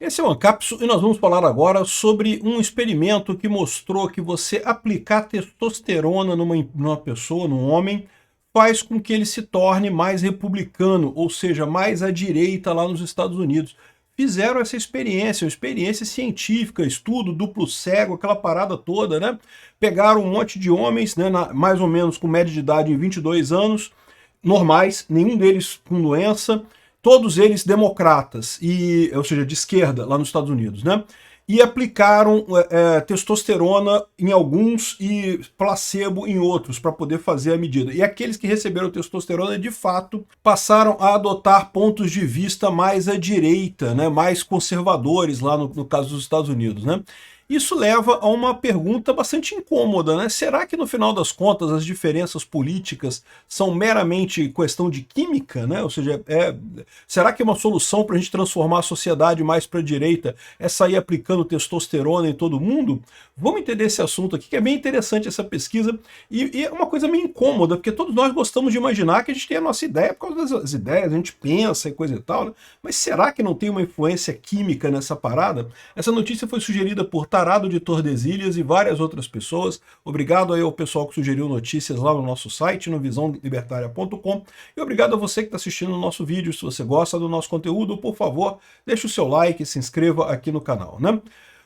Esse é o Ancapsu e nós vamos falar agora sobre um experimento que mostrou que você aplicar testosterona numa pessoa, num homem, faz com que ele se torne mais republicano, ou seja, mais à direita lá nos Estados Unidos. Fizeram essa experiência, uma experiência científica, estudo duplo cego, aquela parada toda, né? Pegaram um monte de homens, né, mais ou menos com média de idade em 22 anos, normais, nenhum deles com doença, todos eles democratas, ou seja, de esquerda lá nos Estados Unidos, né? E aplicaram testosterona em alguns e placebo em outros para poder fazer a medida. E aqueles que receberam testosterona, de fato, passaram a adotar pontos de vista mais à direita, né, mais conservadores lá no caso dos Estados Unidos, né? Isso leva a uma pergunta bastante incômoda, né? Será que no final das contas as diferenças políticas são meramente questão de química, né? Ou seja, será que uma solução para a gente transformar a sociedade mais para a direita é sair aplicando testosterona em todo mundo? Vamos entender esse assunto aqui, que é bem interessante essa pesquisa, e é uma coisa meio incômoda, porque todos nós gostamos de imaginar que a gente tem a nossa ideia por causa das ideias, a gente pensa e coisa e tal, né? Mas será que não tem uma influência química nessa parada? Essa notícia foi sugerida por Tarado de Tordesilhas e várias outras pessoas. Obrigado aí ao pessoal que sugeriu notícias lá no nosso site, no visãolibertaria.com, e obrigado a você que está assistindo o nosso vídeo. Se você gosta do nosso conteúdo, por favor, deixe o seu like e se inscreva aqui no canal, né?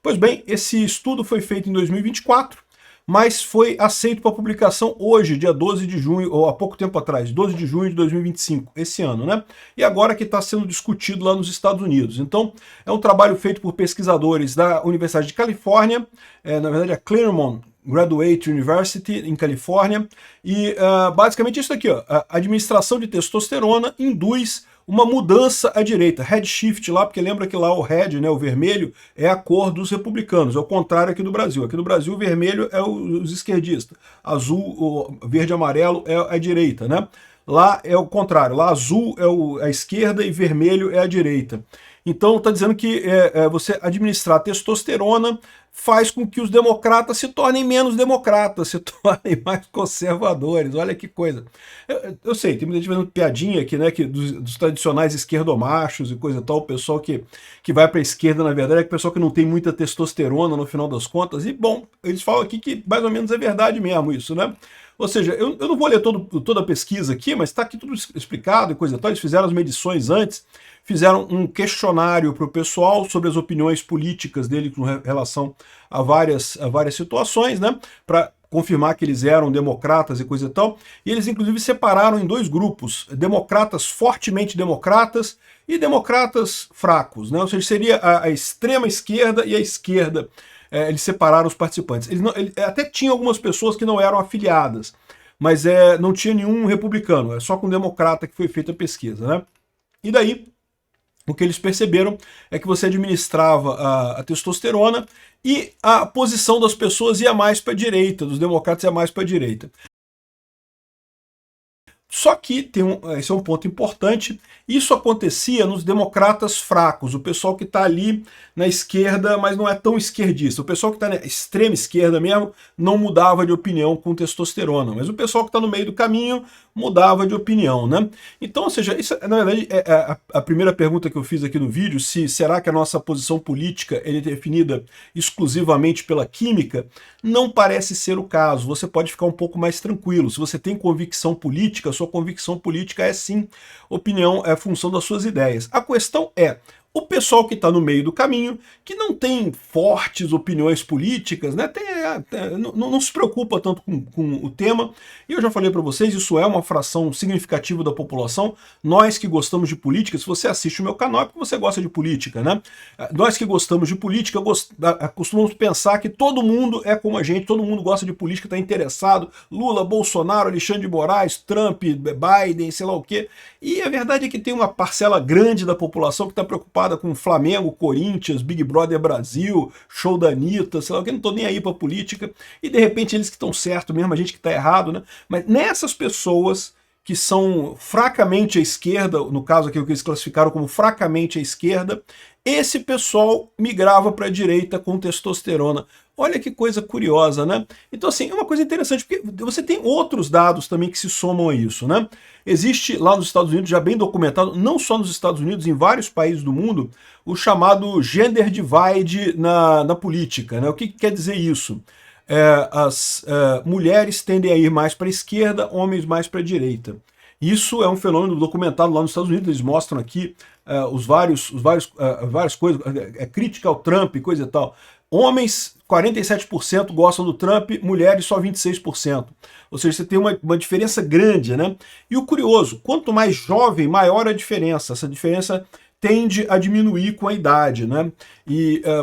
Pois bem, esse estudo foi feito em 2024, mas foi aceito para publicação hoje, dia 12 de junho, ou há pouco tempo atrás, 12 de junho de 2025, esse ano, né? E agora que está sendo discutido lá nos Estados Unidos. Então, é um trabalho feito por pesquisadores da Universidade de Califórnia, na verdade a Claremont Graduate University, em Califórnia, e basicamente isso aqui, ó, a administração de testosterona induz uma mudança à direita, red shift lá, porque lembra que lá o red, né, o vermelho, é a cor dos republicanos, é o contrário aqui do Brasil. Aqui no Brasil o vermelho é os esquerdistas, azul, o verde e amarelo é a direita, né? Lá é o contrário, lá azul é a esquerda e vermelho é a direita. Então está dizendo que você administrar testosterona faz com que os democratas se tornem menos democratas, se tornem mais conservadores. Olha que coisa. Eu sei, tem muita gente fazendo piadinha aqui, né, que dos tradicionais esquerdomachos e coisa e tal, o pessoal que vai para a esquerda, na verdade, é o pessoal que não tem muita testosterona no final das contas. E, bom, eles falam aqui que mais ou menos é verdade mesmo isso, né? Ou seja, eu não vou ler toda a pesquisa aqui, mas está aqui tudo explicado e coisa e tal. Eles fizeram as medições antes, fizeram um questionário para o pessoal sobre as opiniões políticas dele com relação a várias situações, né, para confirmar que eles eram democratas e coisa e tal. E eles, inclusive, separaram em dois grupos, democratas fortemente democratas e democratas fracos, né? Ou seja, seria a extrema esquerda e a esquerda. Eles separaram os participantes. Até tinha algumas pessoas que não eram afiliadas, mas não tinha nenhum republicano, é só com democrata que foi feita a pesquisa, né? E daí, o que eles perceberam é que você administrava a testosterona e a posição das pessoas ia mais para a direita, dos democratas ia mais para a direita. Só que esse é um ponto importante, isso acontecia nos democratas fracos, o pessoal que está ali na esquerda, mas não é tão esquerdista. O pessoal que está na extrema esquerda mesmo não mudava de opinião com testosterona, mas o pessoal que está no meio do caminho mudava de opinião, né? Então, ou seja, isso na verdade é a primeira pergunta que eu fiz aqui no vídeo, será que a nossa posição política é definida exclusivamente pela química? Não parece ser o caso. Você pode ficar um pouco mais tranquilo. Se você tem convicção política, sua convicção política é sim opinião, é função das suas ideias. A questão é, o pessoal que está no meio do caminho, que não tem fortes opiniões políticas, né, não se preocupa tanto com o tema, e eu já falei para vocês, isso é uma fração significativa da população. Nós que gostamos de política, se você assiste o meu canal é porque você gosta de política, né? Nós que gostamos de política, costumamos pensar que todo mundo é como a gente, todo mundo gosta de política, está interessado, Lula, Bolsonaro, Alexandre de Moraes, Trump, Biden, sei lá o quê, e a verdade é que tem uma parcela grande da população que está preocupada com Flamengo, Corinthians, Big Brother Brasil, show da Anitta, sei lá, que não tô nem aí pra política, e de repente eles que estão certo mesmo, a gente que tá errado, né? Mas nessas pessoas que são fracamente à esquerda, no caso aqui o que eles classificaram como fracamente à esquerda, esse pessoal migrava para a direita com testosterona. Olha que coisa curiosa, né? Então, assim, é uma coisa interessante, porque você tem outros dados também que se somam a isso, né? Existe lá nos Estados Unidos, já bem documentado, não só nos Estados Unidos, em vários países do mundo, o chamado gender divide na política, né? O que quer dizer isso? As mulheres tendem a ir mais para a esquerda, homens mais para a direita. Isso é um fenômeno documentado lá nos Estados Unidos, eles mostram aqui várias coisas, crítica ao Trump e coisa e tal. Homens, 47% gostam do Trump, mulheres só 26%. Ou seja, você tem uma diferença grande, né? E o curioso, quanto mais jovem, maior a diferença. Essa diferença tende a diminuir com a idade, né?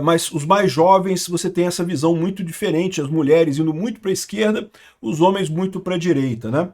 Mas os mais jovens, você tem essa visão muito diferente, as mulheres indo muito para a esquerda, os homens muito para a direita, né?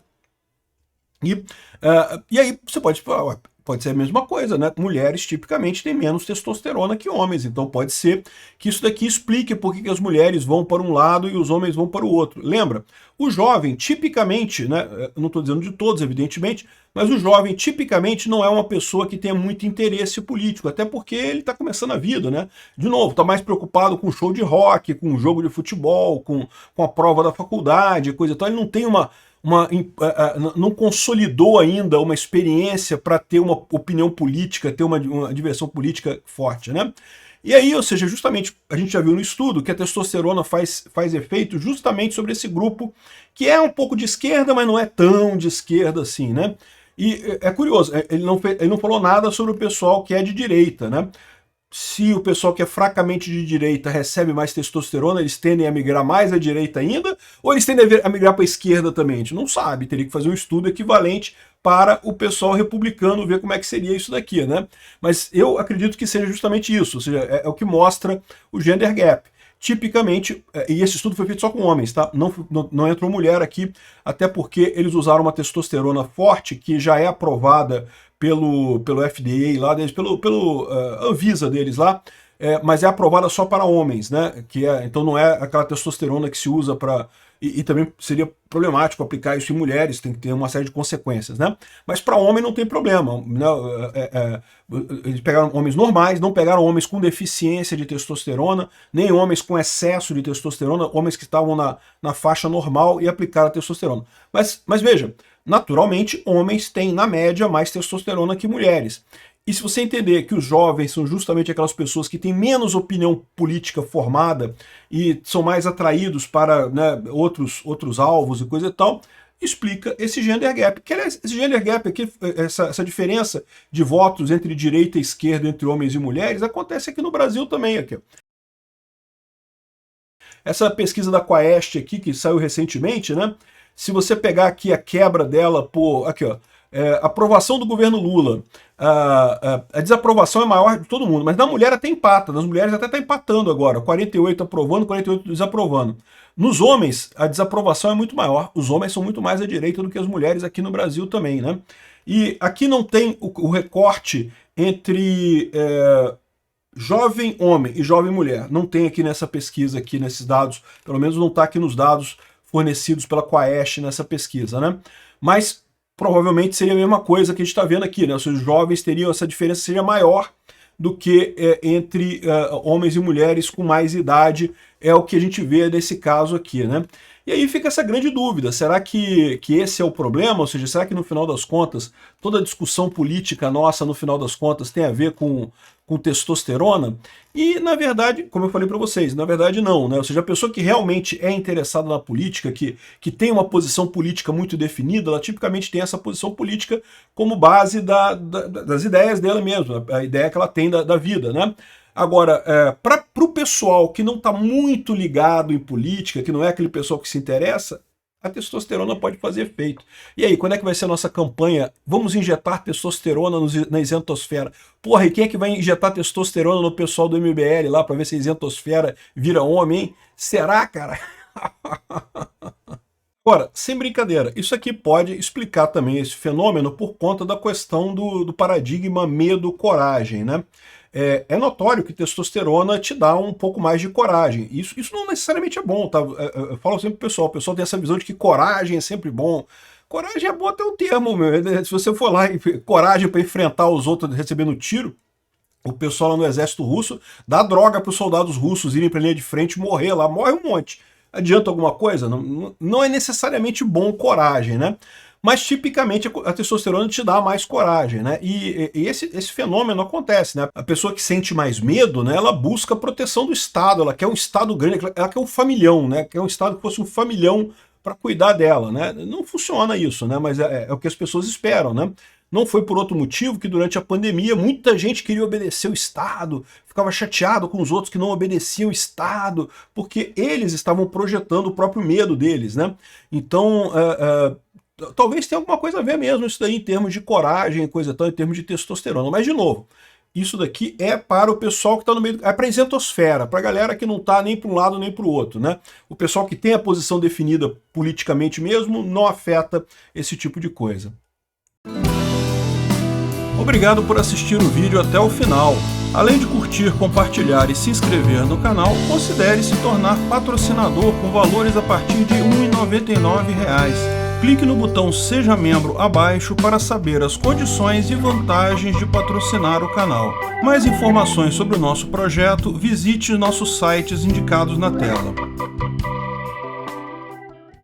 E aí você pode falar, pode ser a mesma coisa, né? Mulheres tipicamente têm menos testosterona que homens, então pode ser que isso daqui explique por que as mulheres vão para um lado e os homens vão para o outro. Lembra? O jovem, tipicamente, né? Não estou dizendo de todos, evidentemente, mas o jovem, tipicamente, não é uma pessoa que tenha muito interesse político, até porque ele está começando a vida, né? De novo, está mais preocupado com show de rock, com um jogo de futebol, com a prova da faculdade, coisa e tal. Ele não tem não consolidou ainda uma experiência para ter uma opinião política, ter uma diversão política forte, né? E aí, ou seja, justamente, a gente já viu no estudo que a testosterona faz efeito justamente sobre esse grupo, que é um pouco de esquerda, mas não é tão de esquerda assim, né? E é curioso, ele não falou nada sobre o pessoal que é de direita, né? Se o pessoal que é fracamente de direita recebe mais testosterona, eles tendem a migrar mais à direita ainda? Ou eles tendem a migrar para a esquerda também? A gente não sabe, teria que fazer um estudo equivalente para o pessoal republicano ver como é que seria isso daqui, né? Mas eu acredito que seja justamente isso, ou seja, é o que mostra o gender gap. Tipicamente, e esse estudo foi feito só com homens, tá? Não entrou mulher aqui, até porque eles usaram uma testosterona forte que já é aprovada pelo FDA lá deles, pelo Anvisa deles lá, mas é aprovada só para homens, né? Então não é aquela testosterona que se usa para... E também seria problemático aplicar isso em mulheres, tem que ter uma série de consequências, né? Mas para homem não tem problema, né? Eles pegaram homens normais, não pegaram homens com deficiência de testosterona, nem homens com excesso de testosterona, homens que estavam na faixa normal e aplicaram a testosterona. Mas veja, naturalmente, homens têm, na média, mais testosterona que mulheres. E se você entender que os jovens são justamente aquelas pessoas que têm menos opinião política formada e são mais atraídos para, né, outros alvos e coisa e tal, explica esse gender gap. Que, aliás, esse gender gap aqui, essa diferença de votos entre direita e esquerda, entre homens e mulheres, acontece aqui no Brasil também. Aqui. Essa pesquisa da Quaest aqui, que saiu recentemente, né? Se você pegar aqui a quebra dela por... Aqui, ó. Aprovação do governo Lula. A desaprovação é maior de todo mundo, mas na mulher até empata. Nas mulheres até está empatando agora. 48 aprovando, 48 desaprovando. Nos homens, a desaprovação é muito maior. Os homens são muito mais à direita do que as mulheres aqui no Brasil também, né? E aqui não tem o recorte entre... jovem homem e jovem mulher. Não tem aqui nessa pesquisa, aqui nesses dados, pelo menos não está aqui nos dados fornecidos pela Quaest nessa pesquisa, né? Mas provavelmente seria a mesma coisa que a gente está vendo aqui, né? Os jovens teriam, essa diferença seria maior do que entre homens e mulheres com mais idade, é o que a gente vê nesse caso aqui, né? E aí fica essa grande dúvida, será que esse é o problema? Ou seja, será que no final das contas, toda a discussão política nossa, no final das contas, tem a ver com testosterona? E, na verdade, como eu falei para vocês, na verdade não, né? Ou seja, a pessoa que realmente é interessada na política, que tem uma posição política muito definida, ela tipicamente tem essa posição política como base das ideias dela mesma, a ideia que ela tem da vida, né? Agora, para o pessoal que não está muito ligado em política, que não é aquele pessoal que se interessa, a testosterona pode fazer efeito. E aí, quando é que vai ser a nossa campanha? Vamos injetar testosterona na isentosfera. Porra, e quem é que vai injetar testosterona no pessoal do MBL lá para ver se a isentosfera vira homem, hein? Será, cara? Agora, sem brincadeira, isso aqui pode explicar também esse fenômeno por conta da questão do paradigma medo-coragem, né? É notório que testosterona te dá um pouco mais de coragem. Isso não necessariamente é bom, tá? Eu falo sempre pro pessoal, o pessoal tem essa visão de que coragem é sempre bom. Coragem é bom até um termo, meu. Se você for lá e coragem para enfrentar os outros recebendo tiro, O pessoal lá no exército russo dá droga para os soldados russos irem para a linha de frente e morrer lá, morre um monte. Adianta alguma coisa? Não é necessariamente bom coragem, né? Mas tipicamente a testosterona te dá mais coragem, né? E esse fenômeno acontece, né? A pessoa que sente mais medo, né? Ela busca a proteção do Estado, ela quer um Estado grande, ela quer um familhão, né? Quer um Estado que fosse um familhão para cuidar dela, né? Não funciona isso, né? Mas é o que as pessoas esperam, né? Não foi por outro motivo que durante a pandemia muita gente queria obedecer o Estado, ficava chateado com os outros que não obedeciam o Estado, porque eles estavam projetando o próprio medo deles, né? Então, talvez tenha alguma coisa a ver mesmo isso daí em termos de coragem, coisa tal, em termos de testosterona. Mas, de novo, isso daqui é para o pessoal que está no meio, é para a isentosfera, para a galera que não está nem para um lado nem para o outro, né? O pessoal que tem a posição definida politicamente mesmo não afeta esse tipo de coisa. Obrigado por assistir o vídeo até o final. Além de curtir, compartilhar e se inscrever no canal, considere se tornar patrocinador com valores a partir de R$ 1,99. Clique no botão Seja Membro abaixo para saber as condições e vantagens de patrocinar o canal. Mais informações sobre o nosso projeto, visite nossos sites indicados na tela.